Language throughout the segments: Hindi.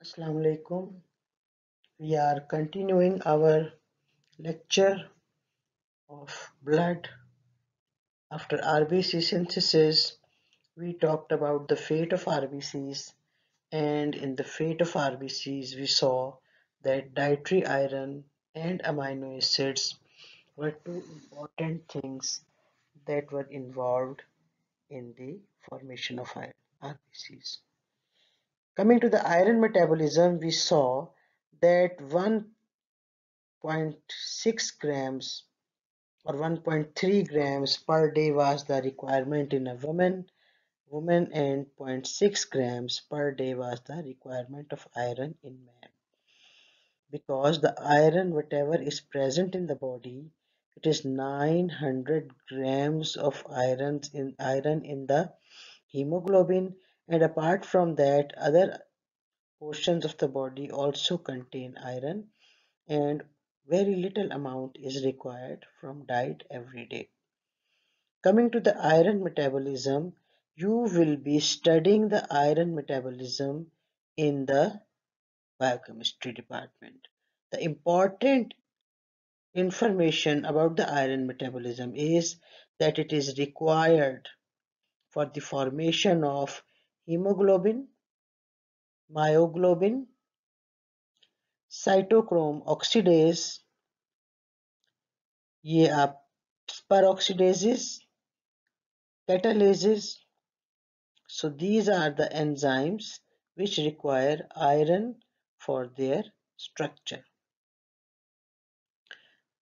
Assalamu alaikum. We are continuing our lecture of blood. After RBC synthesis, we talked about the fate of RBCs, and in the fate of RBCs, we saw that dietary iron and amino acids were two important things that were involved in the formation of RBCs. Coming to the iron metabolism, we saw that 1.6 grams or 1.3 grams per day was the requirement in a woman, and zero point 0.6 grams per day was the requirement of iron in man. Because the iron, whatever is present in the body, it is 900 grams of iron in the hemoglobin, and apart from that, other portions of the body also contain iron, and very little amount is required from diet every day. Coming to the iron metabolism, you will be studying the iron metabolism in the biochemistry department. The important information about the iron metabolism is that it is required for the formation of hemoglobin, myoglobin, cytochrome oxidase, ये आप peroxidases, catalases. So these are the enzymes which require iron for their structure.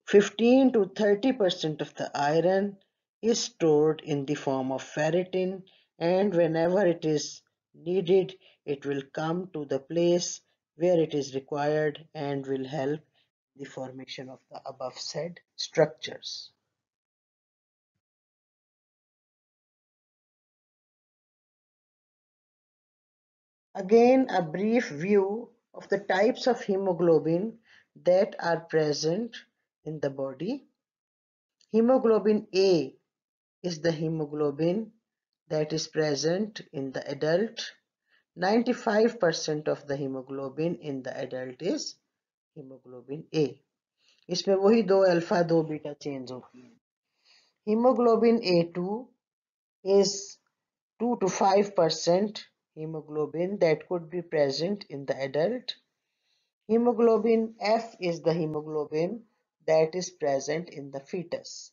15 to 30% of the iron is stored in the form of ferritin, and whenever it is needed, it will come to the place where it is required and will help the formation of the above said structures. Again, a brief view of the types of hemoglobin that are present in the body. Hemoglobin A is the hemoglobin that is present in the adult. 95% of the hemoglobin in the adult is hemoglobin A. इसमें वही दो अल्फा दो बीटा चेंज होती है. Hemoglobin A2 is 2 to 5% hemoglobin that could be present in the adult. Hemoglobin F is the hemoglobin that is present in the fetus.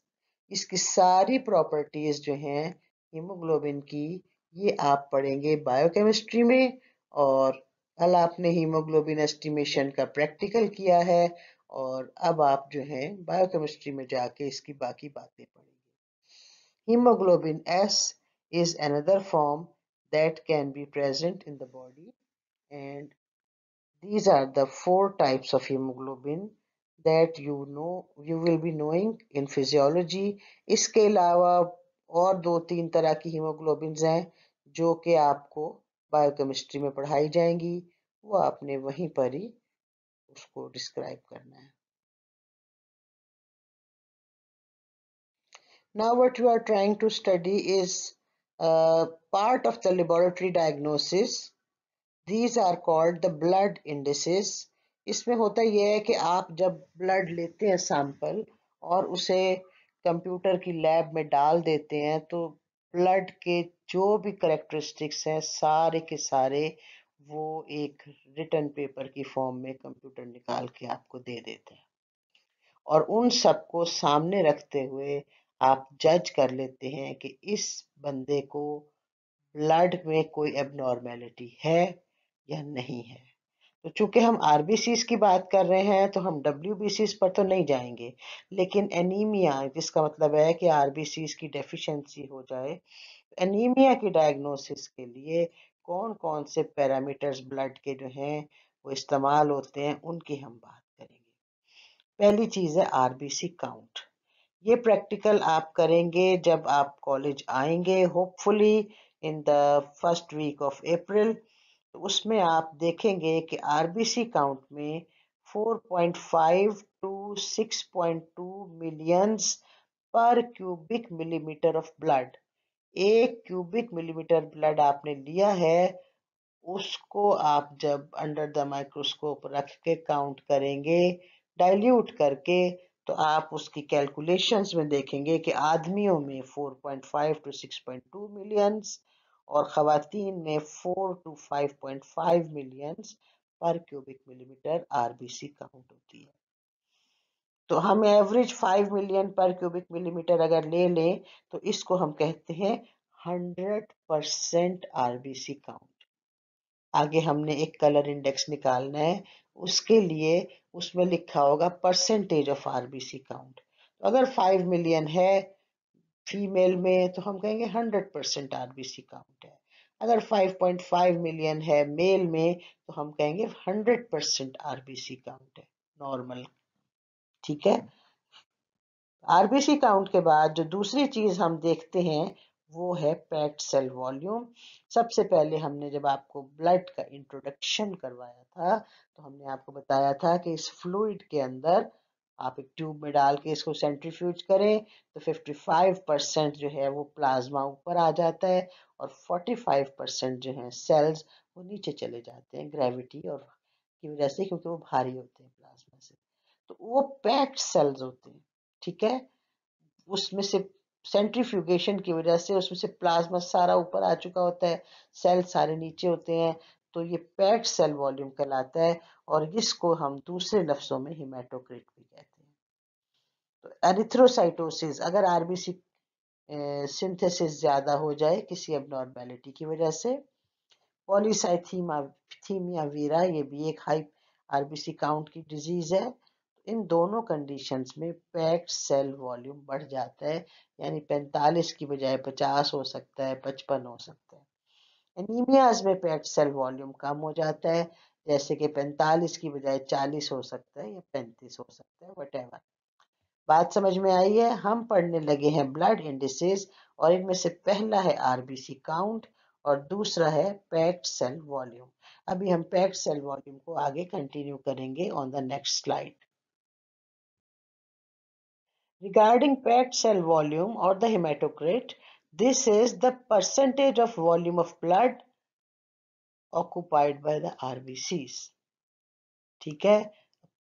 इसकी सारी प्रॉपर्टीज जो हैं हीमोग्लोबिन की, ये आप पढ़ेंगे बायोकेमिस्ट्री में, और कल आपने हीमोग्लोबिन एस्टिमेशन का प्रैक्टिकल किया है, और अब आप जो हैं बायोकेमिस्ट्री में जाके इसकी बाकी बातें पढ़ेंगे. Hemoglobin S is another form that can be present in the body, and these are the four types of hemoglobin that you will be knowing in physiology. इसके अलावा और दो तीन तरह की हीमोग्लोबिन्स हैं जो कि आपको बायोकेमिस्ट्री में पढ़ाई जाएंगी, वो आपने वहीं पर ही उसको डिस्क्राइब करना है. Now what you are trying to study is part of the laboratory diagnosis. These are called the blood indices. इसमें होता यह है कि आप जब ब्लड लेते हैं सैंपल और उसे कंप्यूटर की लैब में डाल देते हैं, तो ब्लड के जो भी करेक्टरिस्टिक्स हैं सारे के सारे वो एक रिटन पेपर की फॉर्म में कंप्यूटर निकाल के आपको दे देते हैं, और उन सबको सामने रखते हुए आप जज कर लेते हैं कि इस बंदे को ब्लड में कोई एबनॉर्मेलिटी है या नहीं है. तो चूंकि हम आरबीसीज की बात कर रहे हैं तो हम डब्ल्यूबीसीज पर तो नहीं जाएंगे, लेकिन एनीमिया, जिसका मतलब है कि आरबीसीज की डेफिशिएंसी हो जाए, एनीमिया की डायग्नोसिस के लिए कौन कौन से पैरामीटर्स ब्लड के जो हैं वो इस्तेमाल होते हैं, उनकी हम बात करेंगे. पहली चीज है आरबीसी काउंट. ये प्रैक्टिकल आप करेंगे जब आप कॉलेज आएंगे, hopefully in the first week of April. तो उसमें आप देखेंगे कि आरबीसी काउंट में 4.5 to 6.2 millions per cubic millimetre of blood. एक क्यूबिक मिलीमीटर ब्लड आपने लिया है, उसको आप जब अंडर द माइक्रोस्कोप रख के काउंट करेंगे डाइल्यूट करके, तो आप उसकी कैलकुलेशंस में देखेंगे कि आदमियों में 4.5 to 6.2 मिलियंस और ख़वातीन में 4 to 5.5 millions per cubic millimetre RBC count होती है। तो हम एवरेज 5 मिलियन पर क्यूबिक मिलीमीटर अगर ले लें तो इसको हम कहते हैं 100% आरबीसी काउंट। आगे हमने एक कलर इंडेक्स निकालना है, उसके लिए उसमें लिखा होगा परसेंटेज ऑफ आरबीसी काउंट। तो अगर 5 मिलियन है फीमेल में तो हम कहेंगे 100% आरबीसी काउंट है। अगर 5.5 मिलियन है मेल में तो हम कहेंगे 100% आरबीसी काउंट है, नॉर्मल। ठीक है। आरबीसी काउंट के बाद जो दूसरी चीज हम देखते हैं वो है पैक्ड सेल वॉल्यूम। सबसे पहले हमने जब आपको ब्लड का इंट्रोडक्शन करवाया था तो हमने आपको बताया था कि इस फ्लूइड के अंदर आप एक ट्यूब में डाल के इसको सेंट्रीफ्यूज करें तो 55% जो है वो प्लाज्मा ऊपर आ जाता है और 45% जो है सेल्स वो नीचे चले जाते हैं ग्रेविटी और की वजह से, क्योंकि वो भारी होते हैं प्लाज्मा से। तो वो पैक्ड सेल्स होते हैं। ठीक है। उसमें से सेंट्रीफ्यूगेशन की वजह से उसमें से प्लाज्मा सारा ऊपर आ चुका होता है, सेल सारे नीचे होते हैं, तो ये पैक्ड सेल वॉल्यूम कहलाता है और इसको हम दूसरे लफ्जों में हिमेटोक्रिट भी कहते हैं। तो एरिथ्रोसाइटोसिस, अगर आरबीसी सिंथेसिस ज्यादा हो जाए किसी एबनॉर्मेलिटी की वजह से, पॉलीसाइथीमिया वीरा ये भी एक हाई आरबीसी काउंट की डिजीज है। इन दोनों कंडीशंस में पैक्ड सेल वॉल्यूम बढ़ जाता है, यानी 45 की बजाय 50 हो सकता है, 55 हो सकता है। एनीमियाज में पैक्ड सेल वॉल्यूम कम हो जाता है, जैसे कि 45 की बजाय 40 हो सकता है या 35 हो सकता है, वटेवर। बात समझ में आई है। हम पढ़ने लगे हैं ब्लड इंडिसेस और इनमें से पहला है आरबीसी काउंट और दूसरा है पैक्ड सेल वॉल्यूम। अभी हम पैक्ड सेल वॉल्यूम को आगे कंटिन्यू करेंगे on the next slide. Regarding packed cell volume or the hematocrit, this is the percentage of volume of blood occupied by the RBCs. ठीक है।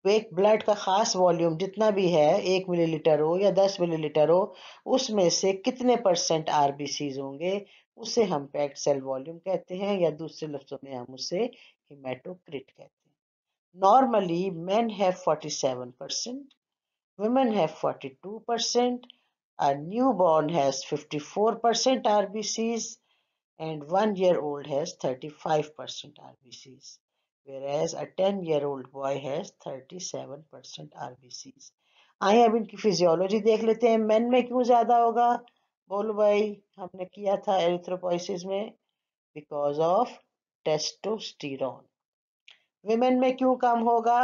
एक ब्लड का खास वॉल्यूम जितना भी है, 1 मिलीलीटर हो या 10 मिलीलीटर हो, उसमें से कितने परसेंट आरबीसीज होंगे उसे हम पैक्ड सेल वॉल्यूम कहते हैं, या दूसरे लफ्जों में हम उसे हेमाटोक्रिट कहते हैं। Normally men have 47%, women have 42%, a newborn has 54% RBCs, and 1 year old has 35% RBCs, whereas a 10-year-old boy has 37% RBCs. आइए अब इनकी फिजियोलॉजी देख लेते हैं। मेन में क्यों ज्यादा होगा? बोलो भाई, हमने किया था एरिथ्रोपोइसिस में बिकॉज ऑफ टेस्टोस्टेरोन। विमेन में क्यों कम होगा?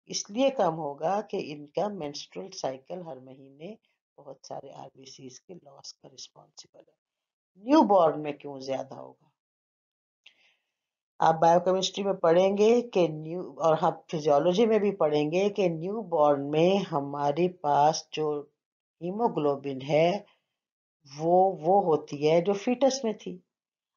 इसलिए कम होगा कि इनका मेंस्ट्रुअल साइकिल हर महीने बहुत सारे आरबीसीज के लॉस का रिस्पॉन्सिबल है। न्यूबॉर्न में क्यों ज्यादा होगा? आप बायोकेमिस्ट्री में पढ़ेंगे कि और हम फिजियोलॉजी में भी पढ़ेंगे कि न्यूबॉर्न में हमारे पास जो हीमोग्लोबिन है वो होती है जो फीटस में थी।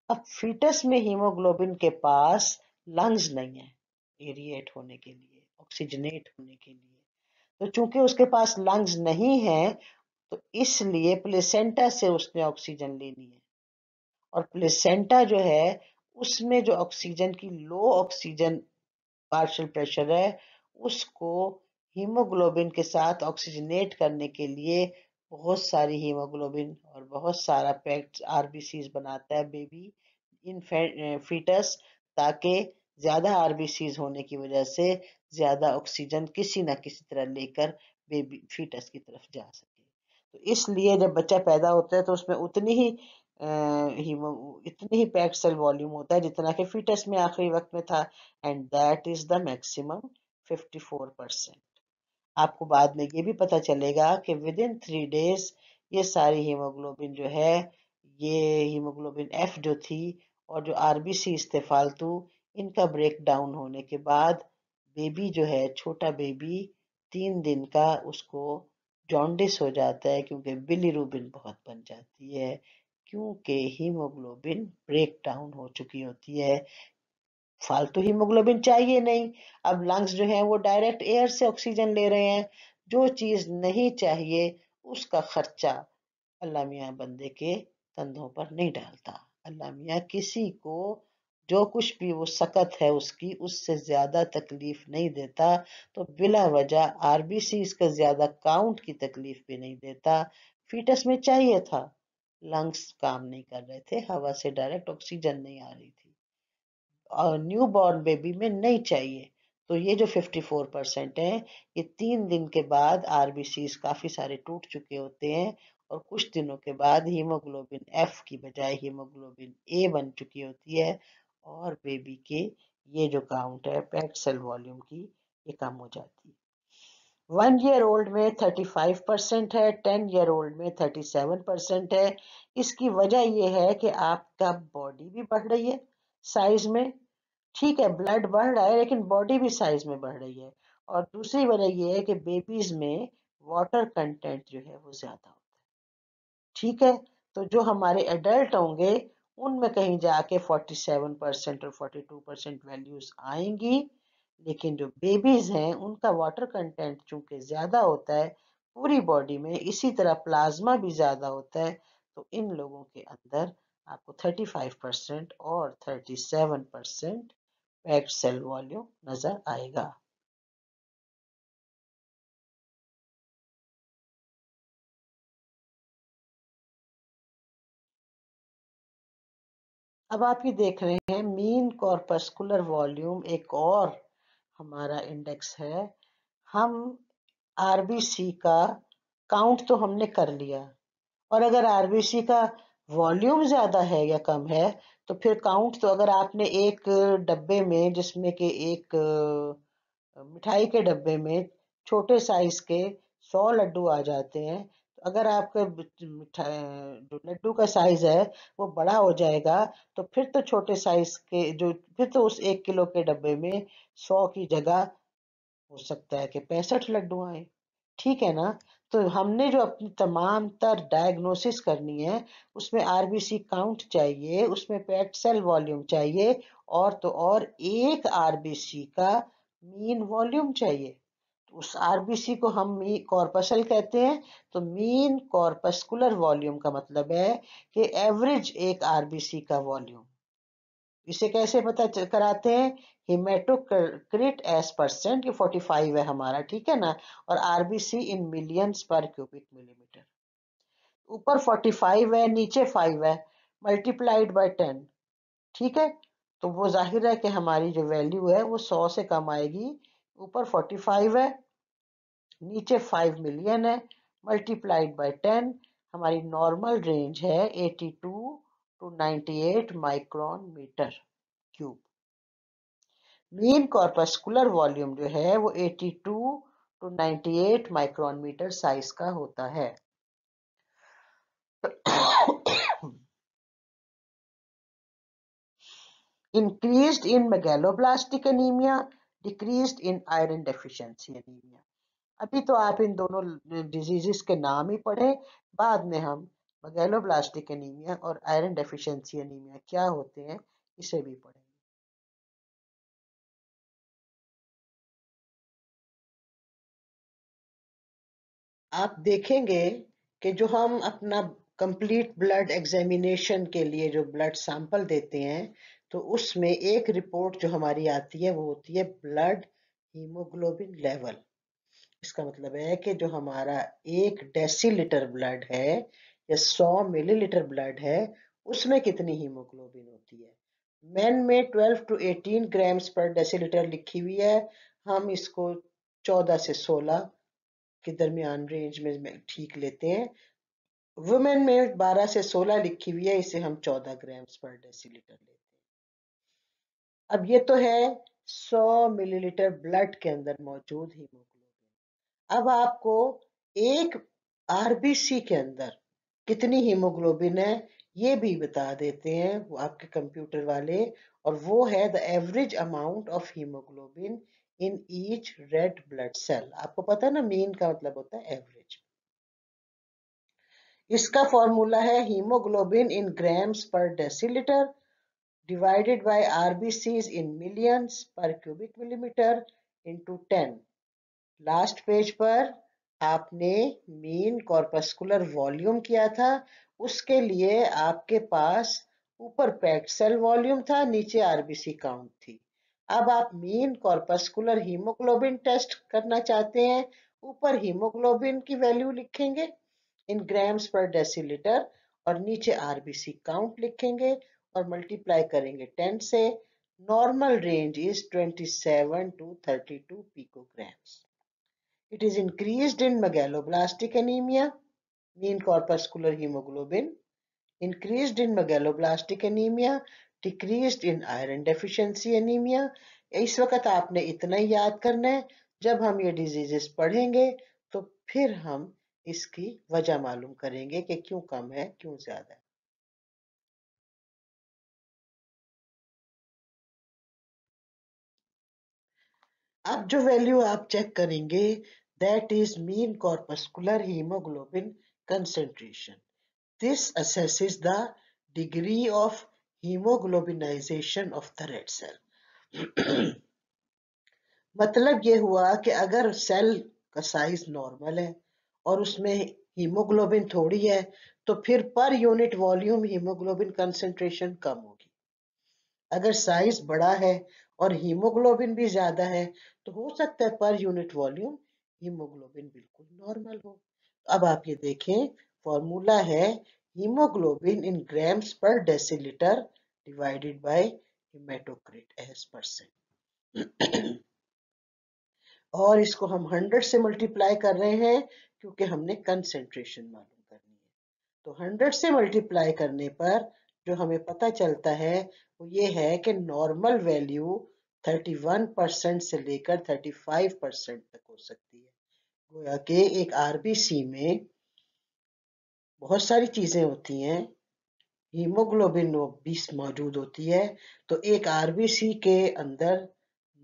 अब फीटस में हीमोग्लोबिन के पास लंग्स नहीं है एरिएट होने के लिए, ऑक्सीजनेट होने के लिए। तो चूंकि उसके पास लंग्स नहीं है तो इसलिए प्लेसेंटा से उसने ऑक्सीजन लेनी है, और प्लेसेंटा जो है उसमें जो ऑक्सीजन की लो ऑक्सीजन पार्शियल प्रेशर है उसको हीमोग्लोबिन के साथ ऑक्सीजनेट करने के लिए बहुत सारी हीमोग्लोबिन और बहुत सारा पैक्ड आरबीसीज बनाता है बेबी इन फीटस, ताकि ज्यादा आरबीसीज होने की वजह से ज्यादा ऑक्सीजन किसी ना किसी तरह लेकर बेबी फीटस की तरफ जा सके। तो इसलिए जब बच्चा पैदा होता है तो उसमें इतनी ही पैक्ड सेल वॉल्यूम होता है जितना कि फीटस में आखिरी वक्त में था, and that is the maximum 54%। आपको बाद में ये भी पता चलेगा कि विद इन 3 days ये सारी हीमोग्लोबिन जो है, ये हीमोग्लोबिन एफ जो थी और जो आरबीसी थे फालतू, इनका ब्रेक डाउन होने के बाद बेबी जो है, छोटा बेबी 3 दिन का, उसको जॉन्डिस हो जाता है क्योंकि बिलीरुबिन बहुत बन जाती है, क्योंकि हीमोग्लोबिन ब्रेक डाउन हो चुकी होती है फालतू हीमोग्लोबिन चाहिए नहीं। अब लंग्स जो हैं वो डायरेक्ट एयर से ऑक्सीजन ले रहे हैं। जो चीज नहीं चाहिए उसका खर्चा अल्लाह मियाँ बंदे के कंधों पर नहीं डालता। अल्लाह मियाँ किसी को जो कुछ भी वो सकत है उसकी उससे ज्यादा तकलीफ नहीं देता। तो बिला वजह आरबीसी इसका ज्यादा काउंट की तकलीफ भी नहीं देता। फीटस में चाहिए था, लंग्स काम नहीं कर रहे थे, हवा से डायरेक्ट ऑक्सीजन नहीं आ रही थी। और न्यू बॉर्न बेबी में नहीं चाहिए। तो ये जो 54% है, ये 3 दिन के बाद आरबीसीज काफी सारे टूट चुके होते हैं और कुछ दिनों के बाद हीमोग्लोबिन एफ की बजाय हीमोग्लोबिन ए बन चुकी होती है और बेबी के ये जो काउंट है पैक्ड सेल वॉल्यूम की, ये कम हो जाती है। 1 ईयर ओल्ड में 35% है, 10 ईयर ओल्ड में 37% है। इसकी वजह यह है कि आपका बॉडी भी बढ़ रही है साइज में। ठीक है, ब्लड बढ़ रहा है लेकिन बॉडी भी साइज में बढ़ रही है। और दूसरी वजह यह है कि बेबीज में वाटर कंटेंट जो है वो ज्यादा होता है। ठीक है, तो जो हमारे एडल्ट होंगे उनमें कहीं जाके 47% और 42% वैल्यूज आएंगी, लेकिन जो बेबीज हैं उनका वाटर कंटेंट चूंकि ज्यादा होता है पूरी बॉडी में, इसी तरह प्लाज्मा भी ज्यादा होता है, तो इन लोगों के अंदर आपको 35% और 37% पैक्ड सेल वॉल्यूम नजर आएगा। अब आप ये देख रहे हैं मीन कॉर्पस्कुलर वॉल्यूम, एक और हमारा इंडेक्स है। हम आरबीसी का काउंट तो हमने कर लिया, और अगर आरबीसी का वॉल्यूम ज्यादा है या कम है तो फिर काउंट तो, अगर आपने एक डब्बे में जिसमें कि एक मिठाई के डब्बे में छोटे साइज के 100 लड्डू आ जाते हैं, तो अगर आपका जो लड्डू का साइज है वो बड़ा हो जाएगा, तो फिर तो छोटे साइज के जो, फिर तो उस 1 किलो के डब्बे में 100 की जगह हो सकता है कि 65 लड्डू आए। ठीक है ना? तो हमने जो अपनी तमाम तर डायग्नोसिस करनी है उसमें आरबीसी काउंट चाहिए, उसमें पैक्ड सेल वॉल्यूम चाहिए, और तो और एक आरबीसी का मीन वॉल्यूम चाहिए। तो उस आरबीसी को हम कॉर्पसल कहते हैं। तो मीन कॉर्पस्कुलर वॉल्यूम का मतलब है कि एवरेज एक आरबीसी का वॉल्यूम। इसे कैसे पता कराते हैं? हिमेटोक्रिट एस परसेंट, ये 45 है हमारा, ठीक है ना? और RBC in millions per cubic millimetre. ऊपर 45 है, नीचे 5 है, मल्टीप्लाइड बाय 10। ठीक है, तो वो जाहिर है कि हमारी जो वैल्यू है वो 100 से कम आएगी। ऊपर 45 है, नीचे 5 मिलियन है, मल्टीप्लाइड बाय 10। हमारी नॉर्मल रेंज है 82 to 98 micron metre cube. Mean corpuscular volume जो है वो 82 टू 98 माइक्रोन मीटर साइज का होता है। इंक्रीज्ड इन मेगालोब्लास्टिक एनीमिया, डिक्रीज्ड इन आयरन डेफिशिएंसी एनीमिया। अभी तो आप इन दोनों डिजीजेस के नाम ही पढ़े, बाद में हम मेगालोब्लास्टिक एनीमिया और आयरन डेफिशिएंसी एनीमिया क्या होते हैं इसे भी पढ़ेंगे। आप देखेंगे कि जो हम अपना कंप्लीट ब्लड एग्जामिनेशन के लिए जो ब्लड सैंपल देते हैं, तो उसमें एक रिपोर्ट जो हमारी आती है वो होती है ब्लड हीमोग्लोबिन लेवल। इसका मतलब है कि जो हमारा 1 डेसीलीटर ब्लड है या 100 मिलीलीटर ब्लड है उसमें कितनी हीमोग्लोबिन होती है। मेन में 12 to 18 ग्राम्स पर डेसीलीटर लिखी हुई है। हम इसको 14 से 16 के दरमियान रेंज में ठीक लेते हैं। वुमेन में 12 से 16 लिखी हुई है, इसे हम 14 ग्राम्स पर डेसीलीटर लेते हैं। अब ये तो है 100 मिलीलीटर ब्लड के अंदर मौजूद हीमोग्लोबिन। अब आपको एक आरबीसी के अंदर कितनी हीमोग्लोबिन है ये भी बता देते हैं वो आपके कंप्यूटर वाले, और वो है the average amount of haemoglobin in each red blood cell. आपको पता है ना, मीन का मतलब होता है एवरेज। इसका फॉर्मूला है haemoglobin in grams per decilitre divided by RBCs in millions per cubic millimeter into 10. Last page पर आपने मीन कॉर्पस्कुलर वॉल्यूम किया था, उसके लिए आपके पास ऊपर पैक्ड सेल वॉल्यूम था, नीचे आरबीसी काउंट थी। अब आप मीन कॉर्पस्कुलर हीमोग्लोबिन टेस्ट करना चाहते हैं, ऊपर हीमोग्लोबिन की वैल्यू लिखेंगे इन ग्राम्स पर डेसीलीटर और नीचे आरबीसी काउंट लिखेंगे और मल्टीप्लाई करेंगे 10 से। Normal range is 27 to 32 picograms. It is increased in megaloblastic anemia, mean corpuscular hemoglobin, increased in megaloblastic anemia, decreased in iron deficiency anemia. इस वक्त आपने इतना ही याद करना है, जब हम ये डिजीजेस पढ़ेंगे तो फिर हम इसकी वजह मालूम करेंगे कि क्यों कम है क्यों ज्यादा है। अब जो वैल्यू आप चेक करेंगे that is mean corpuscular haemoglobin concentration. This assesses the degree of hemoglobinization of the red cell. मतलब ये हुआ कि अगर सेल का साइज नॉर्मल है और उसमें हीमोग्लोबिन थोड़ी है तो फिर पर यूनिट वॉल्यूम हीमोग्लोबिन कंसेंट्रेशन कम होगी। अगर साइज बड़ा है और हीमोग्लोबिन भी ज्यादा है तो हो सकता है पर यूनिट वॉल्यूम हीमोग्लोबिन बिल्कुल नॉर्मल हो। अब आप ये देखें, फॉर्मूला है haemoglobin in grams per decilitre divided by haematocrit as percent. और इसको हम 100 से मल्टीप्लाई कर रहे हैं क्योंकि हमने कंसेंट्रेशन मालूम करनी है। तो 100 से मल्टीप्लाई करने पर जो हमें पता चलता है वो ये है कि नॉर्मल वैल्यू 31% से लेकर 35% तक हो सकती है। गोया कि एक आरबीसी में बहुत सारी चीजें होती हैं, हीमोग्लोबिन भी मौजूद होती है। तो एक आरबीसी के अंदर,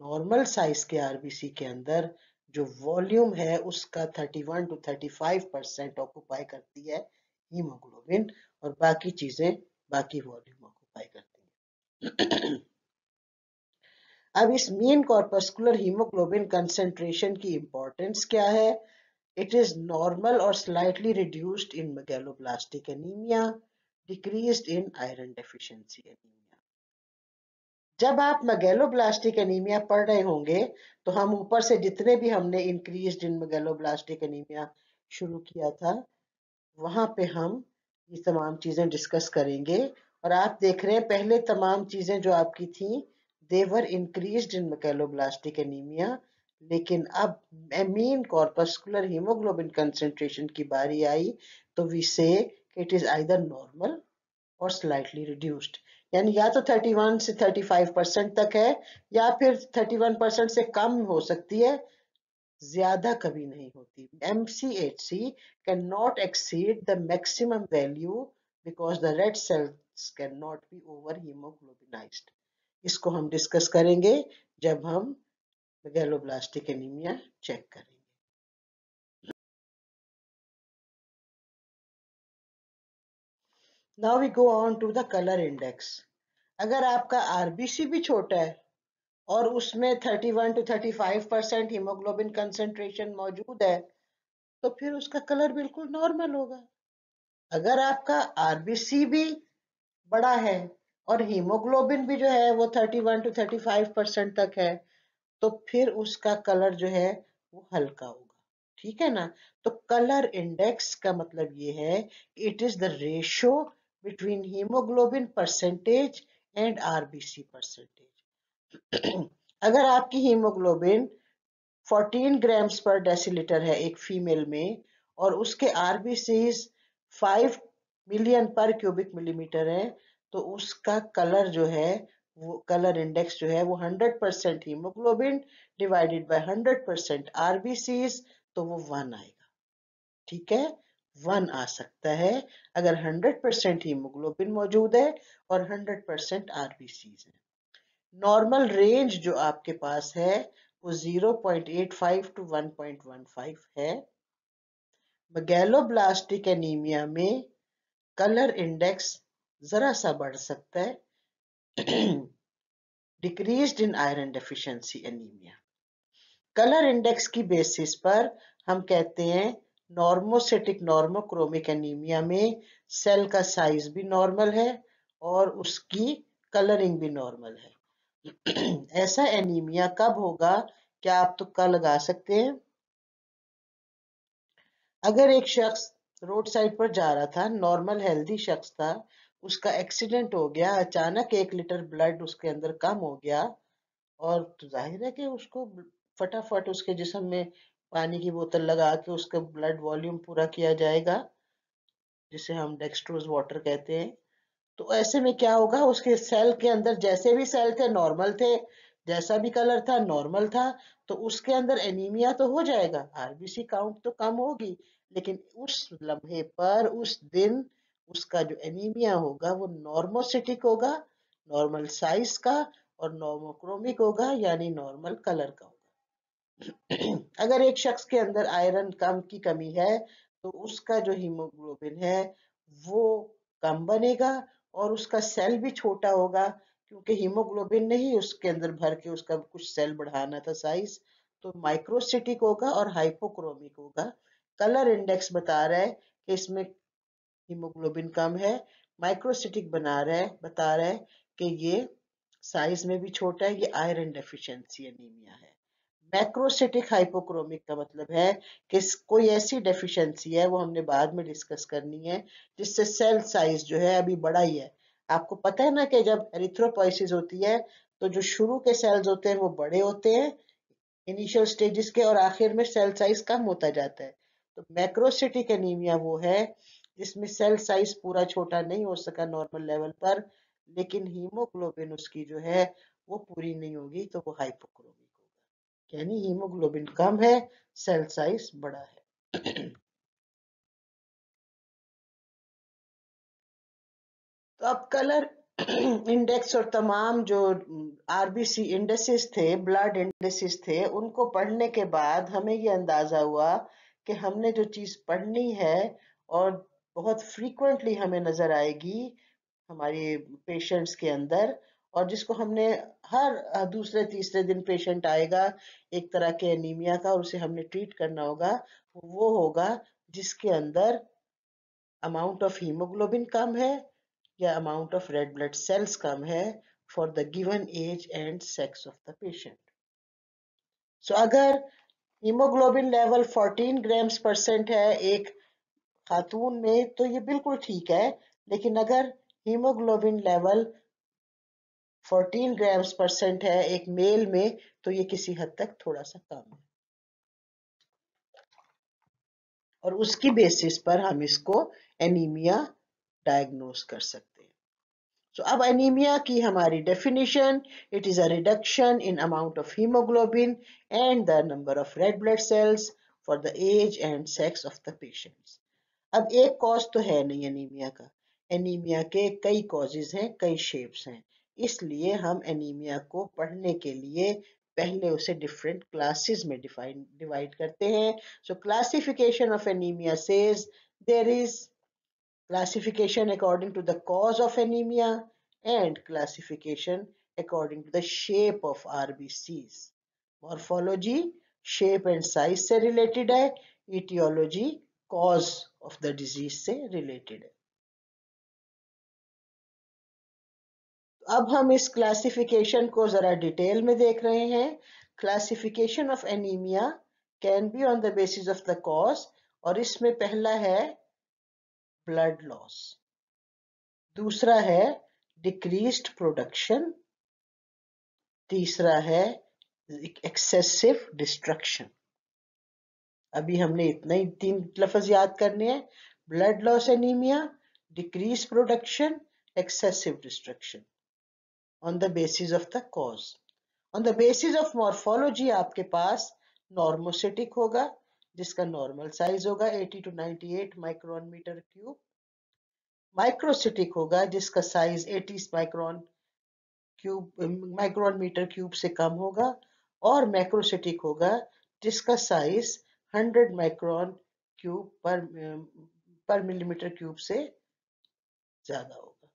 नॉर्मल साइज के आरबीसी के अंदर जो वॉल्यूम है उसका 31 to 35% ऑक्युपाई करती है हीमोग्लोबिन और बाकी चीजें बाकी वॉल्यूम ऑक्युपाई करती हैं। अब इस मीन कॉर्पस्कुलर हीमोग्लोबिन कंसेंट्रेशन की इंपॉर्टेंस क्या है? It is normal or slightly reduced in megaloblastic anemia, decreased in iron deficiency anemia. जब आप मेगैलोब्लास्टिक एनीमिया पढ़ रहे होंगे तो हम ऊपर से जितने भी हमने इंक्रीज्ड इन मेगैलोब्लास्टिक एनीमिया शुरू किया था वहां पे हम ये तमाम चीजें डिस्कस करेंगे। और आप देख रहे हैं पहले तमाम चीजें जो आपकी थी देवर इंक्रीज्ड इन मेगैलोब्लास्टिक एनीमिया, लेकिन अब मीन कॉर्पस्कुलर हीमोग्लोबिन कंसेंट्रेशन की बारी आई तो वी से इट इज आइदर नॉर्मल और स्लाइटली रिड्यूस्ड, यानी या तो 31 से 35% तक है या फिर 31% से कम हो सकती है, ज्यादा कभी नहीं होती। MCHC can not exceed the maximum value because the red cells can not be over haemoglobinised. इसको हम डिस्कस करेंगे जब हम मेगैलोब्लास्टिक एनीमिया चेक करेंगे। Now we go on to the colour index. अगर आपका आरबीसी भी छोटा है और उसमें 31 to 35% हीमोग्लोबिन कंसेंट्रेशन मौजूद है तो फिर उसका कलर बिल्कुल नॉर्मल होगा। अगर आपका आरबीसी भी बड़ा है और हीमोग्लोबिन भी जो है वो 31 to 35% तक है तो फिर उसका कलर जो है वो हल्का होगा। ठीक है ना? तो कलर इंडेक्स का मतलब ये है it is the ratio between haemoglobin percentage and RBC percentage. अगर आपकी हीमोग्लोबिन 14 ग्राम्स पर डेसीलीटर है एक फीमेल में और उसके आरबीसीज 5 मिलियन पर क्यूबिक मिलीमीटर है तो उसका कलर जो है वो कलर इंडेक्स जो है वो 100% हीमोग्लोबिन डिवाइडेड बाय 100% आरबीसीज तो वो 1 आएगा। ठीक है, 1 आ सकता है अगर 100% हीमोग्लोबिन मौजूद है और 100% आरबीसीज है। नॉर्मल रेंज जो आपके पास है वो 0.85 to 1.15 है। मेगैलोब्लास्टिक एनीमिया में कलर इंडेक्स जरा सा बढ़ सकता है डिक्रीज्ड इन iron deficiency anaemia. Colour index की बेसिस पर हम कहते हैं नॉर्मोसिटिक नॉर्मोक्रोमिक एनीमिया में सेल का साइज भी नॉर्मल है और उसकी कलरिंग भी नॉर्मल है। ऐसा एनीमिया कब होगा? क्या आप तुक्का लगा सकते हैं? अगर एक शख्स रोड साइड पर जा रहा था, नॉर्मल हेल्दी शख्स था, उसका एक्सीडेंट हो गया, अचानक 1 लीटर ब्लड उसके अंदर कम हो गया, और तो जाहिर है कि उसको फटाफट उसके जिस्म में पानी की बोतल लगा के उसका ब्लड वॉल्यूम पूरा किया जाएगा, जिसे हम डेक्स्ट्रोज वाटर कहते हैं। तो ऐसे में क्या होगा, उसके सेल के अंदर जैसे भी सेल थे नॉर्मल थे, जैसा भी कलर था नॉर्मल था, तो उसके अंदर एनीमिया तो हो जाएगा, आरबीसी काउंट तो कम होगी, लेकिन उस लम्हे पर उस दिन उसका जो एनीमिया होगा वो नॉर्मोसिटिक होगा, नॉर्मल साइज का, और नॉर्मोक्रोमिक होगा, यानी नॉर्मल कलर का होगा। अगर एक शख्स के अंदर आयरन कम की कमी है, तो उसका जो हीमोग्लोबिन है वो कम बनेगा और उसका सेल भी छोटा होगा, क्योंकि हीमोग्लोबिन ने ही उसके अंदर भर के उसका कुछ सेल बढ़ाना था साइज। तो माइक्रोसिटिक होगा और हाइपोक्रोमिक होगा। कलर इंडेक्स बता रहा है कि इसमें हीमोग्लोबिन कम है, माइक्रोसिटिक बता रहा है कि ये साइज में भी छोटा है, ये आयरन डेफिशिएंसी एनीमिया है। मैक्रोसिटिक हाइपोक्रोमिक का मतलब है कि कोई ऐसी डेफिशिएंसी है, वो हमने बाद में डिस्कस करनी है, जिससे सेल साइज जो है अभी बड़ा ही है। आपको पता है ना कि जब एरिथ्रोपोइसिस होती है तो जो शुरू के सेल्स होते हैं वो बड़े होते हैं इनिशियल स्टेजेस के, और आखिर में सेल साइज कम होता जाता है। तो मैक्रोसिटिक एनीमिया वो है जिसमें सेल साइज पूरा छोटा नहीं हो सका नॉर्मल लेवल पर, लेकिन हीमोग्लोबिन उसकी जो है वो पूरी नहीं होगी, तो वो हाइपोक्रोमिक होगा, यानी हीमोग्लोबिन कम है, सेल साइज बड़ा है। तो अब कलर इंडेक्स और तमाम जो आरबीसी इंडेक्सेस थे, ब्लड इंडेक्सेस थे, उनको पढ़ने के बाद हमें ये अंदाजा हुआ कि हमने जो चीज पढ़नी है और बहुत फ्रीक्वेंटली हमें नजर आएगी हमारे पेशेंट्स के अंदर, और जिसको हमने हर दूसरे तीसरे दिन पेशेंट आएगा एक तरह के एनीमिया का, और उसे हमने ट्रीट करना होगा, वो होगा जिसके अंदर अमाउंट ऑफ हीमोग्लोबिन कम है या amount of red blood cells कम है for the given age and sex of the patient. So अगर हीमोग्लोबिन लेवल 14 ग्राम्स परसेंट है एक खातून में तो ये बिल्कुल ठीक है, लेकिन अगर हीमोग्लोबिन लेवल 14 ग्राम्स परसेंट है एक मेल में, तो ये किसी हद तक थोड़ा सा कम है, और उसकी बेसिस पर हम इसको एनीमिया डायग्नोस कर सकते हैं। So अब anemia की हमारी definition, it is a reduction in amount of hemoglobin and the number of red blood cells for the age and sex of the patients. अब एक कॉज तो है नहीं एनीमिया का, एनीमिया के कई कॉजेज हैं, कई शेप्स हैं, इसलिए हम एनीमिया को पढ़ने के लिए पहले उसे डिफरेंट क्लासेस में डिवाइड करते हैं। So classification of anaemia says there is classification according to the cause of anemia, and classification according to the shape of RBCs. Morphology, shape and size से related है, etiology, cause of the disease से related है। अब हम इस क्लासिफिकेशन को जरा डिटेल में देख रहे हैं। Classification of anaemia can be on the basis of the cause, और इसमें पहला है ब्लड लॉस, दूसरा है डिक्रीज्ड प्रोडक्शन, तीसरा है एक्सेसिव डिस्ट्रक्शन। अभी हमने इतना ही 3 लफ्ज याद करने हैं, blood loss anaemia, decrease production, excessive destruction, on the basis of the cause. On the basis of morphology आपके पास नॉर्मोसिटिक होगा, जिसका नॉर्मल साइज होगा 80 to 98 micron metre cube. Microcytic होगा जिसका साइज 80 माइक्रोन मीटर क्यूब से कम होगा, और मैक्रोसिटिक होगा जिसका साइज 100 माइक्रोन क्यूब पर मिलीमीटर क्यूब से ज्यादा होगा।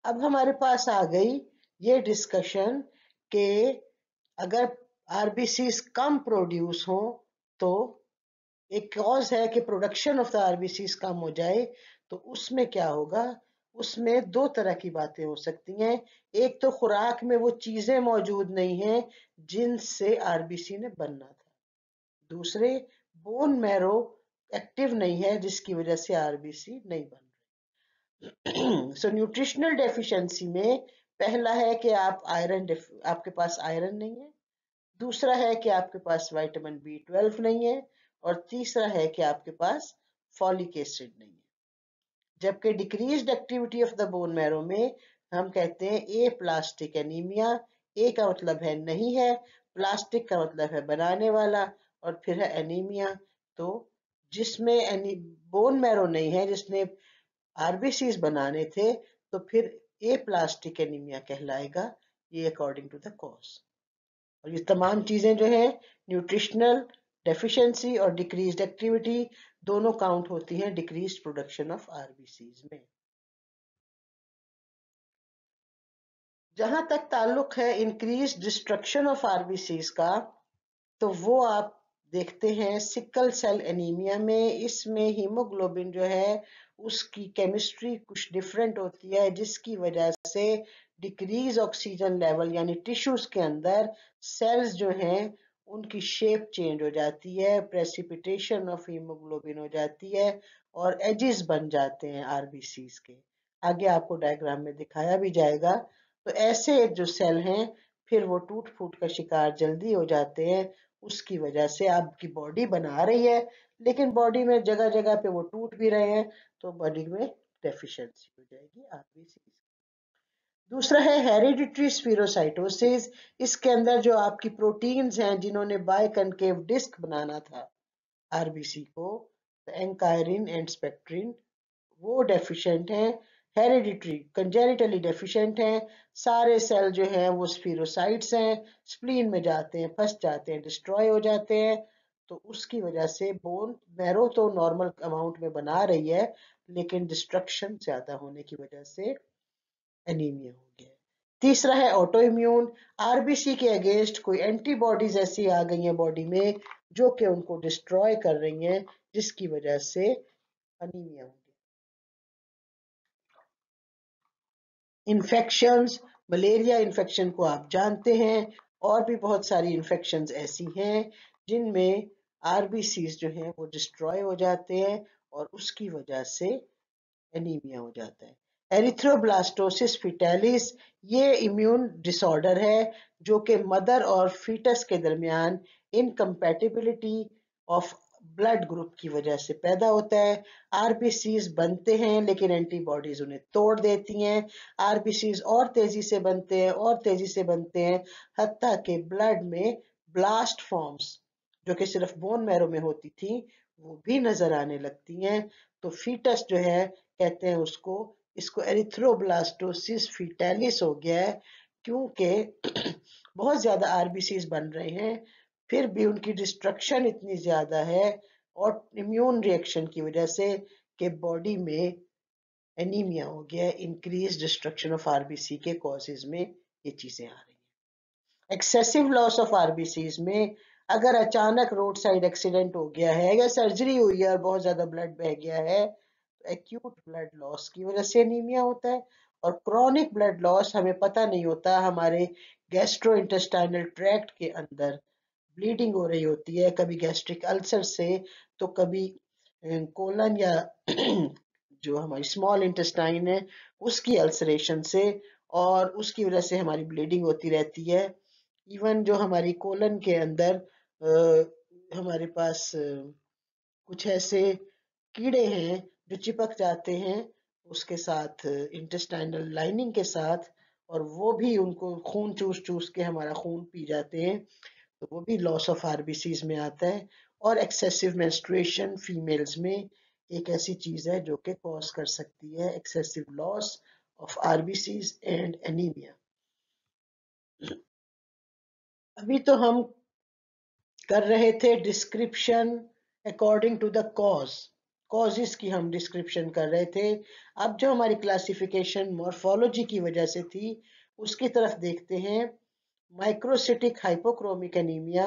अब हमारे पास आ गई ये डिस्कशन कि अगर आरबीसीज कम प्रोड्यूस हो तो एक कॉज है कि प्रोडक्शन ऑफ द आरबीसीज कम हो जाए, तो उसमें क्या होगा? उसमें दो तरह की बातें हो सकती हैं। एक तो खुराक में वो चीजें मौजूद नहीं हैं जिनसे आरबीसी ने बनना था। दूसरे, बोन मैरो एक्टिव नहीं है जिसकी वजह से आरबीसी नहीं बन रही। सो न्यूट्रिशनल डेफिशिएंसी में पहला है कि आपके पास आयरन नहीं है। दूसरा है कि आपके पास विटामिन B12 नहीं है। और तीसरा है कि आपके पास फॉलिक एसिड नहीं है। जबकि decreased activity of the bone marrow में हम कहते हैं ए प्लास्टिक एनीमिया। ए का मतलब है नहीं है, प्लास्टिक का मतलब है बनाने वाला, और फिर है एनीमिया। तो जिसमें बोन मैरो नहीं है, जिसने आरबीसीज बनाने थे, तो फिर ए प्लास्टिक एनीमिया कहलाएगा। ये अकॉर्डिंग टू द कॉज। और ये तमाम चीजें जो है न्यूट्रिशनल डेफिशिएंसी और डिक्रीज्ड एक्टिविटी दोनों काउंट होती हैं डिक्रीज्ड प्रोडक्शन ऑफ आरबीसीज में। जहां तक ताल्लुक है इंक्रीज डिस्ट्रक्शन ऑफ आरबीसीज का, तो वो आप देखते हैं सिकल सेल एनीमिया में। इसमें हीमोग्लोबिन जो है उसकी केमिस्ट्री कुछ डिफरेंट होती है, जिसकी वजह से डिक्रीज ऑक्सीजन लेवल यानी टिश्यूज के अंदर सेल्स जो हैं उनकी शेप चेंज हो जाती है, प्रेसिपिटेशन ऑफ हीमोग्लोबिन हो जाती है और एजिस बन जाते हैं आरबीसीज के। आगे आपको डायग्राम में दिखाया भी जाएगा। तो ऐसे जो सेल हैं फिर वो टूट फूट का शिकार जल्दी हो जाते हैं। उसकी वजह से आपकी बॉडी बना रही है, लेकिन बॉडी में जगह जगह पे वो टूट भी रहे हैं, तो बॉडी में डेफिशिएंसी हो जाएगी आरबीसी। दूसरा है हेरिडिटरी स्फीरोसाइटोसिस। इसके अंदर जो आपकी प्रोटीन्स हैं जिन्होंने बायकनकेव डिस्क बनाना था आरबीसी को, एंकायरिन एंड स्पेक्ट्रिन, वो डेफिशिएंट हैं। हेरिडिटरी कंजेनिटली डेफिशिएंट हैं। सारे सेल जो हैं वो स्फीरोसाइट्स हैं, स्प्लीन में जाते हैं, फंस जाते हैं, डिस्ट्रॉय हो जाते हैं। तो उसकी वजह से बोन मैरो तो नॉर्मल अमाउंट में बना रही है, लेकिन डिस्ट्रक्शन ज्यादा होने की वजह से एनीमिया हो गया। तीसरा है ऑटो इम्यून। आरबीसी के अगेंस्ट कोई एंटीबॉडीज ऐसी आ गई हैं बॉडी में जो कि उनको डिस्ट्रॉय कर रही हैं, जिसकी वजह से अनीमिया हो गया। इन्फेक्शंस, मलेरिया इन्फेक्शन को आप जानते हैं, और भी बहुत सारी इन्फेक्शंस ऐसी हैं जिनमें आरबीसीज जो हैं वो डिस्ट्रॉय हो जाते हैं और उसकी वजह से एनीमिया हो जाता है। एरिथ्रोब्लास्टोसिस फिटालिस ये इम्यून डिसऑर्डर है जो कि मदर और फीटस के दरमियान इनकम्पैटिबिलिटी ऑफ ब्लड ग्रुप की वजह से पैदा होता है। आरबीसीज बनते हैं लेकिन एंटीबॉडीज उन्हें तोड़ देती हैं। आरबीसीज और तेजी से बनते हैं और तेजी से बनते हैं, हत्ता के ब्लड में ब्लास्ट फॉर्म्स जो कि सिर्फ बोन मैरो में होती थी वो भी नजर आने लगती हैं। तो फीटस जो है कहते हैं उसको, इसको एरिथ्रोब्लास्टोसिस फीटैलिस हो गया है, क्योंकि बहुत ज्यादा आरबीसीज बन रहे हैं, फिर भी उनकी डिस्ट्रक्शन इतनी ज्यादा है और इम्यून रिएक्शन की वजह से कि बॉडी में एनीमिया हो गया है। इंक्रीज डिस्ट्रक्शन ऑफ आरबीसी के कॉजेज में ये चीजें आ रही हैं। एक्सेसिव लॉस ऑफ आरबीसीज में अगर अचानक रोड साइड एक्सीडेंट हो गया है या सर्जरी हुई है और बहुत ज्यादा ब्लड बह गया है, तो एक्यूट ब्लड लॉस की वजह से एनीमिया होता है। और क्रॉनिक ब्लड लॉस हमें पता नहीं होता, हमारे गैस्ट्रो इंटेस्टाइनल ट्रैक्ट के अंदर ब्लीडिंग हो रही होती है, कभी गैस्ट्रिक अल्सर से, तो कभी कोलन या जो हमारी स्मॉल इंटेस्टाइन है उसकी अल्सरेशन से, और उसकी वजह से हमारी ब्लीडिंग होती रहती है। इवन जो हमारी कोलन के अंदर हमारे पास कुछ ऐसे कीड़े हैं जो चिपक जाते हैं उसके साथ, इंटेस्टाइनल लाइनिंग के साथ, और वो भी उनको खून चूस चूस के हमारा खून पी जाते हैं, तो वो भी लॉस ऑफ आरबीसीज में आता है। और एक्सेसिव मेंस्ट्रुएशन फीमेल्स में एक ऐसी चीज है जो कि कॉज कर सकती है excessive loss of RBCs and anaemia. अभी तो हम कर रहे थे description according to the cause, causes की हम डिस्क्रिप्शन कर रहे थे। अब जो हमारी क्लासिफिकेशन मॉर्फोलॉजी की वजह से थी, उसकी तरफ देखते हैं। Microcytic hypochromic anaemia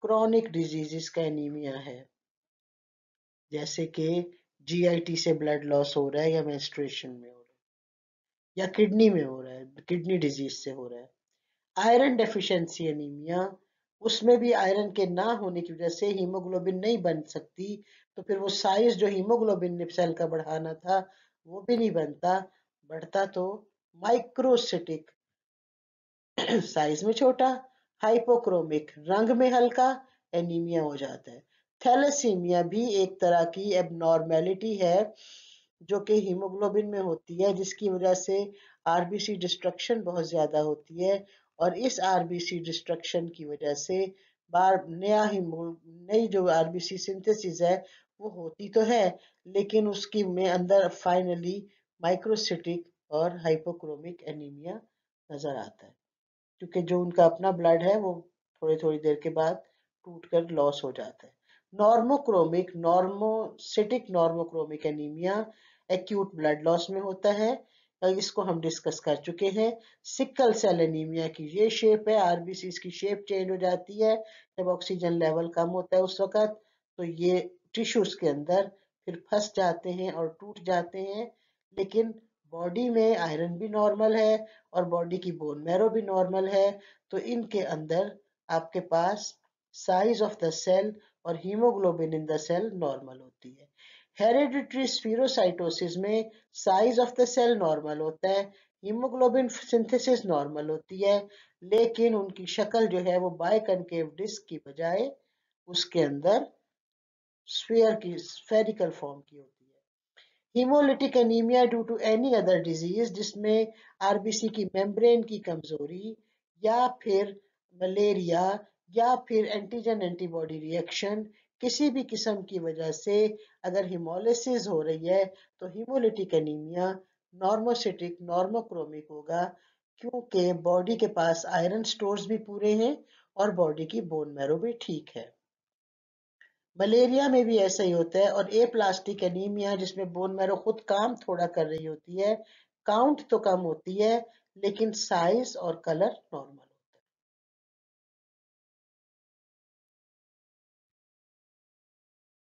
chronic diseases का एनीमिया है, जैसे कि जीआईटी से ब्लड लॉस हो रहा है, या मेंस्ट्रुएशन में हो रहा है, या किडनी में हो रहा है, किडनी डिजीज से हो रहा है। आयरन डेफिशिएंसी एनीमिया, उसमें भी आयरन के ना होने की वजह से हीमोग्लोबिन नहीं बन सकती, तो फिर वो साइज जो हीमोग्लोबिन सेल का बढ़ाना था वो भी नहीं बनता, बढ़ता तो माइक्रोसिटिक साइज में छोटा, हाइपोक्रोमिक रंग में हल्का एनीमिया हो जाता है। थैलेसीमिया भी एक तरह की एबनॉर्मेलिटी है जो कि हीमोग्लोबिन में होती है, जिसकी वजह से आरबीसी डिस्ट्रक्शन बहुत ज्यादा होती है, और इस आरबीसी डिस्ट्रक्शन की वजह से बार नई जो आरबीसी सिंथेसिस है वो होती तो है, लेकिन उसकी में अंदर फाइनली माइक्रोसिटिक और हाइपोक्रोमिक एनीमिया नजर आता है, क्योंकि जो उनका अपना ब्लड है वो थोड़ी थोड़ी देर के बाद टूट कर लॉस हो जाता है। Normochromic anaemia acute blood loss में होता है, इसको हम डिस्कस कर चुके हैं। सिकल सेल एनीमिया की ये शेप है, आरबीसी इसकी शेप चेंज हो जाती है जब ऑक्सीजन लेवल कम होता है उस वक्त, तो ये टिश्यूज के अंदर फिर फंस जाते हैं और टूट जाते हैं, लेकिन बॉडी में आयरन भी नॉर्मल है और बॉडी की बोन मैरो भी नॉर्मल है, तो इनके अंदर आपके पास साइज ऑफ द सेल और haemoglobin in the cell normal होती है। हेरिडिटरी स्फीरोसाइटोसिस में size of the cell normal होता है, हीमोग्लोबिन सिंथेसिस नॉर्मल होती है, लेकिन उनकी शक्ल जो है वो बायकनकेव डिस्क की बजाय उसके अंदर स्फेरिकल फॉर्म की होती है। Haemolytic anaemia due to any other disease, जिसमें आरबीसी की मेम्ब्रेन की कमजोरी, या फिर मलेरिया, या फिर एंटीजन एंटीबॉडी रिएक्शन, किसी भी किस्म की वजह से अगर हीमोलिसिस हो रही है तो हीमोलिटिक एनीमिया नॉर्मोसिटिक नॉर्मोक्रोमिक होगा, क्योंकि बॉडी के पास आयरन स्टोर्स भी पूरे हैं और बॉडी की बोन मैरो भी ठीक है। मलेरिया में भी ऐसा ही होता है, और एप्लास्टिक एनीमिया जिसमें बोन मैरो खुद काम थोड़ा कर रही होती है, काउंट तो कम होती है लेकिन साइज और कलर नॉर्मल होता है।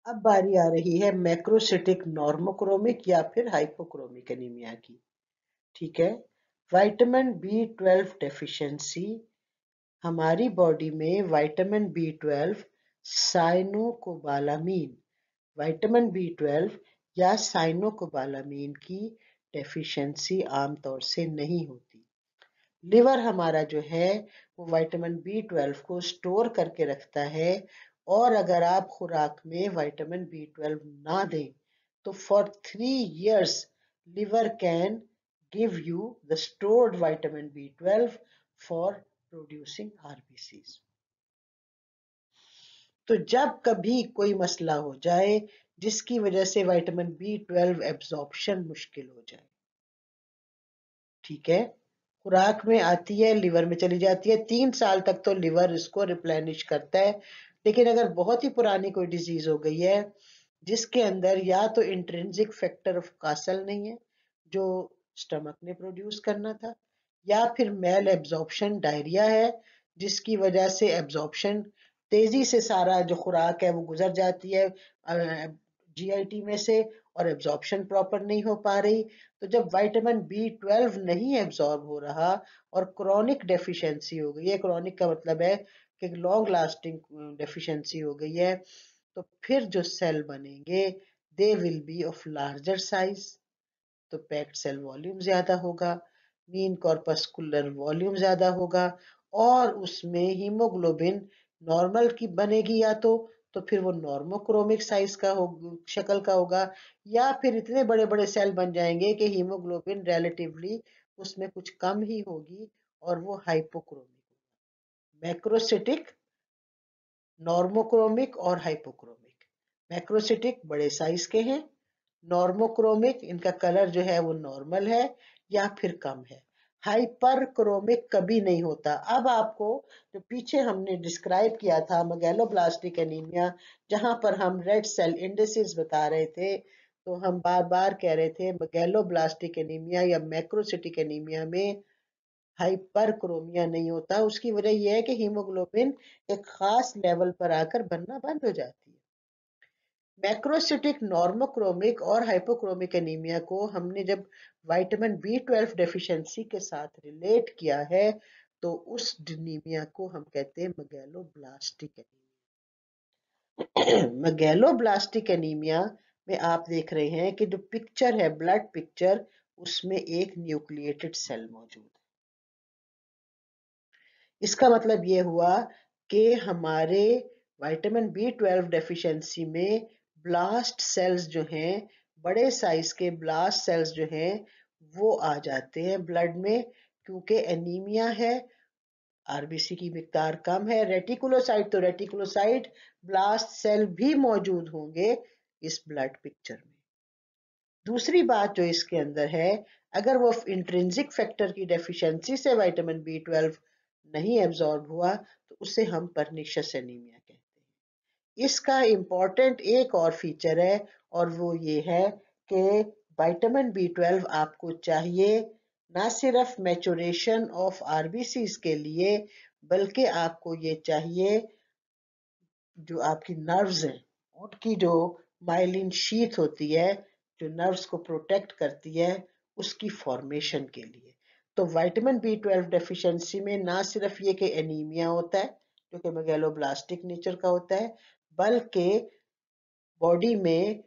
अब बारी आ रही है मैक्रोसिटिक नॉर्मोक्रोमिक या फिर हाइपोक्रोमिक एनीमिया की। ठीक है। विटामिन बी 12 डेफिशिएंसी, हमारी बॉडी में विटामिन बी 12 साइनोकोबालामीन, विटामिन बी 12 या साइनोकोबालामीन की डेफिशिएंसी आमतौर से नहीं होती। लिवर हमारा जो है वो विटामिन बी 12 को स्टोर करके रखता है, और अगर आप खुराक में विटामिन बी 12 ना दें तो for 3 years liver can give you the stored vitamin B12 for producing RBCs। तो जब कभी कोई मसला हो जाए जिसकी वजह से विटामिन बी 12 एब्जॉर्प्शन मुश्किल हो जाए, ठीक है, खुराक में आती है, लिवर में चली जाती है, 3 साल तक तो लिवर इसको रिप्लेनिश करता है, लेकिन अगर बहुत ही पुरानी कोई डिजीज हो गई है जिसके अंदर या तो इंट्रिंसिक फैक्टर ऑफ कासल नहीं है जो स्टमक ने प्रोड्यूस करना था, या फिर मेल एब्जॉर्प्शन डायरिया है जिसकी वजह से एब्जॉर्प्शन तेजी से सारा जो खुराक है वो गुजर जाती है जीआईटी में से, और एब्जॉर्प्शन प्रॉपर नहीं हो पा रही। तो जब विटामिन बी 12 नहीं एब्जॉर्ब हो रहा और क्रॉनिक डेफिशिएंसी हो गई है, क्रॉनिक का मतलब है कि लॉन्ग लास्टिंग डेफिशिएंसी हो गई है, तो फिर जो सेल बनेंगे they will be of larger size, तो पैक्ड सेल वॉल्यूम ज्यादा होगा, मीन कॉर्पस्कुलर वॉल्यूम ज्यादा होगा, और उसमें हीमोग्लोबिन नॉर्मल की बनेगी, या तो फिर वो नॉर्मोक्रोमिक साइज का हो, शक्ल का होगा, या फिर इतने बड़े बड़े सेल बन जाएंगे कि हीमोग्लोबिन रिलेटिवली उसमें कुछ कम ही होगी और वो हाइपोक्रोमिक। मैक्रोसिटिक, नॉर्मोक्रोमिक और हाइपोक्रोमिक। मैक्रोसिटिक बड़े साइज के हैं, नॉर्मोक्रोमिक इनका कलर जो है वो नॉर्मल है या फिर कम है, हाइपरक्रोमिक कभी नहीं होता। अब आपको जो पीछे हमने डिस्क्राइब किया था मेगालोब्लास्टिक एनीमिया, जहां पर हम रेड सेल इंडिसेस बता रहे थे, तो हम बार बार कह रहे थे मेगालोब्लास्टिक एनीमिया या मैक्रोसिटिक एनीमिया में हाइपरक्रोमिया नहीं होता। उसकी वजह यह है कि हीमोग्लोबिन एक खास लेवल पर आकर बनना बंद हो जाती है। मैक्रोसिटिक, नॉर्मोक्रोमिक और हाइपोक्रोमिक एनीमिया को हमने जब विटामिन बी 12 डेफिशिएंसी के साथ रिलेट किया है, तो उस एनीमिया को हम कहते हैं मेगालोब्लास्टिक एनीमिया। मेगालोब्लास्टिक एनीमिया में आप देख रहे हैं कि जो पिक्चर है, ब्लड पिक्चर, उसमें एक न्यूक्लिएटेड सेल मौजूद है। इसका मतलब ये हुआ कि हमारे विटामिन बी 12 डेफिशिएंसी में ब्लास्ट सेल्स जो हैं, बड़े साइज के ब्लास्ट सेल्स जो हैं, वो आ जाते हैं ब्लड में, क्योंकि एनीमिया है, आरबीसी की मिकदार कम है। रेटिकुलोसाइट, तो रेटिकुलोसाइट ब्लास्ट सेल भी मौजूद होंगे इस ब्लड पिक्चर में। दूसरी बात जो इसके अंदर है, अगर वो इंट्रिंसिक फैक्टर की डेफिशिएंसी से विटामिन बी 12 नहीं एब्जॉर्ब हुआ, तो उसे हम परनिशियस एनीमिया कहते हैं। इसका इम्पॉर्टेंट एक और फीचर है, और वो ये है कि विटामिन बी 12 आपको चाहिए ना सिर्फ मैचुरेशन ऑफ आरबीसीज के लिए, बल्कि आपको ये चाहिए जो आपकी नर्व्स हैं, उनकी जो माइलिन शीथ होती है, जो नर्व्स को प्रोटेक्ट करती है, उसकी फॉर्मेशन के लिए। तो विटामिन बी 12 डेफिशिएंसी में ना सिर्फ ये कि एनीमिया होता है, जो कि मेगालोब्लास्टिक नेचर का होता है, बल्कि बॉडी में,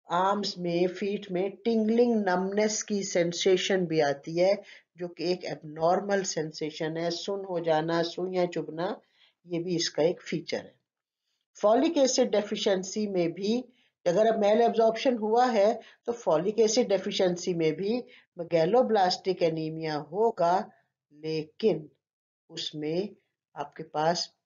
आर्म्स में, फीट में टिंगलिंग नमनेस की सेंसेशन भी आती है, जो कि एक एबनॉर्मल सेंसेशन है। सुन हो जाना, सुइयां चुभना, ये भी इसका एक फीचर है। फॉलिक एसिड डेफिशिएंसी में भी, अगर अब मेल एब्जॉर्प्शन हुआ है, तो फॉलिक एसिड डेफिशिएंसी में भी मेगालोब्लास्टिक एनीमिया होगा, लेकिन उसमें आपके पास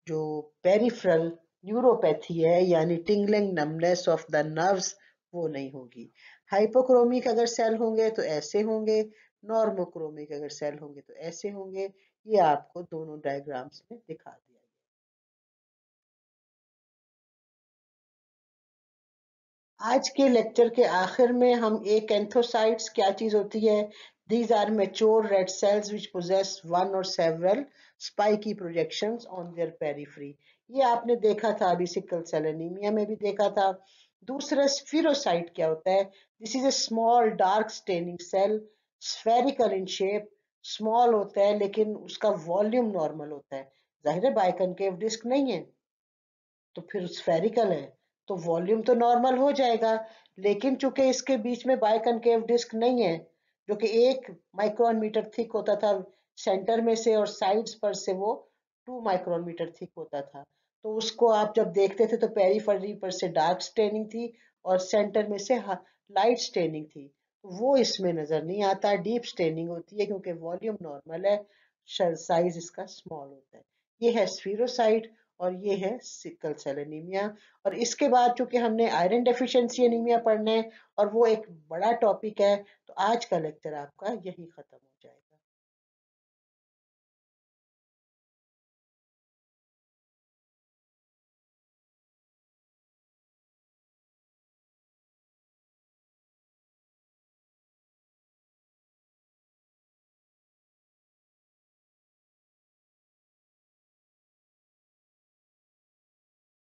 जो पेरिफेरल न्यूरोपैथी है, यानी tingling numbness of the nerves, वो नहीं होगी। हाइपोक्रोमिक अगर सेल होंगे तो ऐसे होंगे, नॉर्मोक्रोमिक अगर सेल होंगे तो ऐसे होंगे। ये आपको दोनों डायग्राम्स में दिखा दिया। आज के लेक्चर के आखिर में हम एक एंथोसाइट्स क्या चीज होती है, these are mature red cells which possess one और several spiky projections on their periphery. ये आपने देखा था अभी सिकल सेल एनीमिया में भी देखा था। दूसरा स्फीरोसाइट क्या होता है, this is a small dark staining cell, spherical in shape, small होता है लेकिन उसका वॉल्यूम नॉर्मल होता है। जाहिर है बाइकनकेव डिस्क नहीं है, तो फिर स्फेरिकल है, तो वॉल्यूम तो नॉर्मल हो जाएगा, लेकिन चूंकि इसके बीच में बाइकनकेव डिस्क नहीं है, जो कि 1 माइक्रोन मीटर थिक होता था सेंटर में से, और साइड्स पर से वो 2 माइक्रोन मीटर थिक होता था, तो उसको आप जब देखते थे तो पेरीफेरी पर से डार्क स्टेनिंग थी और सेंटर में से लाइट स्टेनिंग थी। तो वो इसमें नजर नहीं आता, डीप स्टेनिंग होती है क्योंकि वॉल्यूम नॉर्मल है, साइज इसका स्मॉल होता है। ये है स्फीरोसाइट और ये है सिकल सेल एनीमिया। और इसके बाद चूंकि हमने आयरन डेफिशिएंसी एनीमिया पढ़ना है और वो एक बड़ा टॉपिक है, तो आज का लेक्चर आपका यही खत्म हो